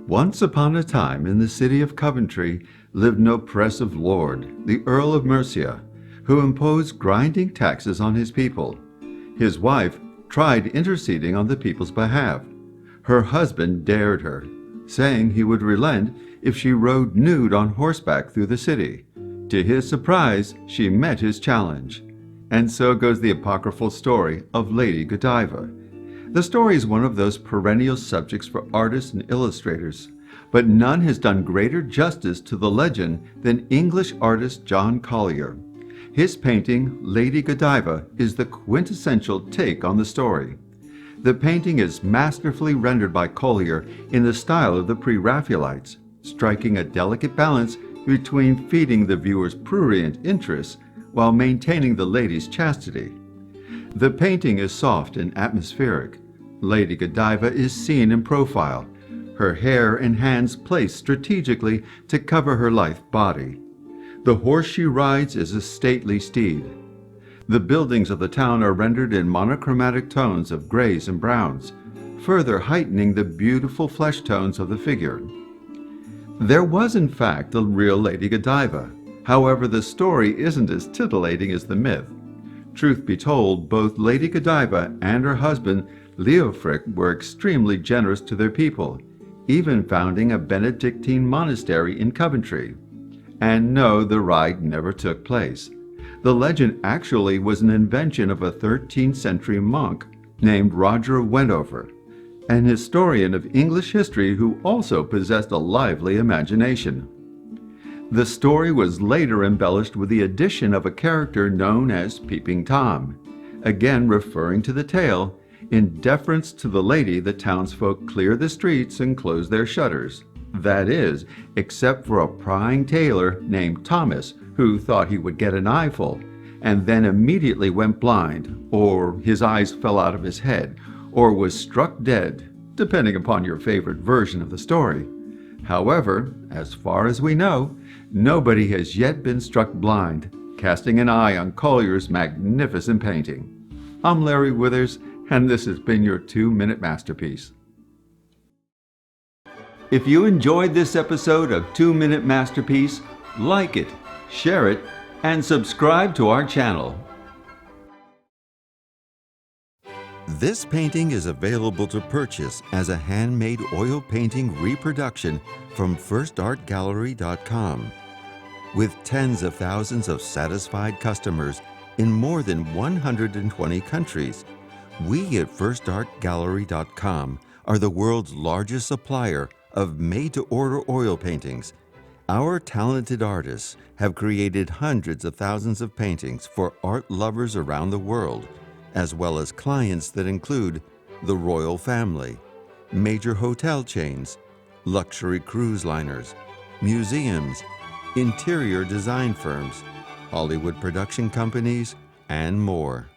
Once upon a time in the city of Coventry lived an oppressive lord, the Earl of Mercia, who imposed grinding taxes on his people. His wife tried interceding on the people's behalf. Her husband dared her, saying he would relent if she rode nude on horseback through the city. To his surprise, she met his challenge. And so goes the apocryphal story of Lady Godiva. The story is one of those perennial subjects for artists and illustrators, but none has done greater justice to the legend than English artist John Collier. His painting, Lady Godiva, is the quintessential take on the story. The painting is masterfully rendered by Collier in the style of the Pre-Raphaelites, striking a delicate balance between feeding the viewer's prurient interests while maintaining the lady's chastity. The painting is soft and atmospheric. Lady Godiva is seen in profile, her hair and hands placed strategically to cover her lithe body. The horse she rides is a stately steed. The buildings of the town are rendered in monochromatic tones of grays and browns, further heightening the beautiful flesh tones of the figure. There was in fact a real Lady Godiva. However, the story isn't as titillating as the myth. Truth be told, both Lady Godiva and her husband Leofric were extremely generous to their people, even founding a Benedictine monastery in Coventry. And no, the ride never took place. The legend actually was an invention of a 13th century monk named Roger Wendover, an historian of English history who also possessed a lively imagination. The story was later embellished with the addition of a character known as Peeping Tom, again referring to the tale. In deference to the lady, the townsfolk clear the streets and close their shutters. That is, except for a prying tailor named Thomas, who thought he would get an eyeful, and then immediately went blind, or his eyes fell out of his head, or was struck dead, depending upon your favorite version of the story. However, as far as we know, nobody has yet been struck blind, casting an eye on Collier's magnificent painting. I'm Larry Withers, and this has been your 2-minute masterpiece. If you enjoyed this episode of 2-Minute Masterpiece, like it, share it, and subscribe to our channel. This painting is available to purchase as a handmade oil painting reproduction from firstartgallery.com. With tens of thousands of satisfied customers in more than 120 countries, we at firstartgallery.com are the world's largest supplier of made-to-order oil paintings. Our talented artists have created hundreds of thousands of paintings for art lovers around the world, as well as clients that include the royal family, major hotel chains, luxury cruise liners, museums, interior design firms, Hollywood production companies, and more.